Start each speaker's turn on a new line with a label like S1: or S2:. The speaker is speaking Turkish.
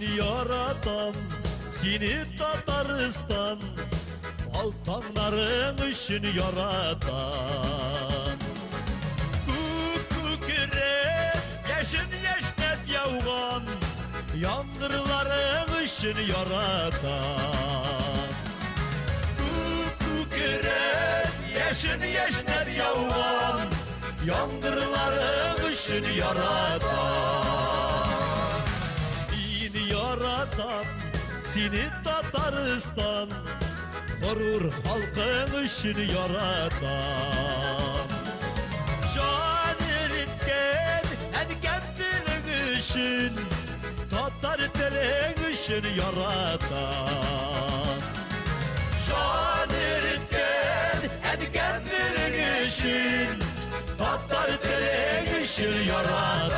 S1: yaratan seni Tataristan, baltanların için yaratan. Küküret yaşın yaşnep yavgan, yangırların için yaratan. Küküret yaşın yaşnep yavgan, yangırların için yaratan. Beni yaratan seni Tataristan, gurur halkın için yaratan. Can eritken enkemdiğin için, Tatar telin için yaratan. Can eritken enkemdiğin için, Tatar telin için yaratan.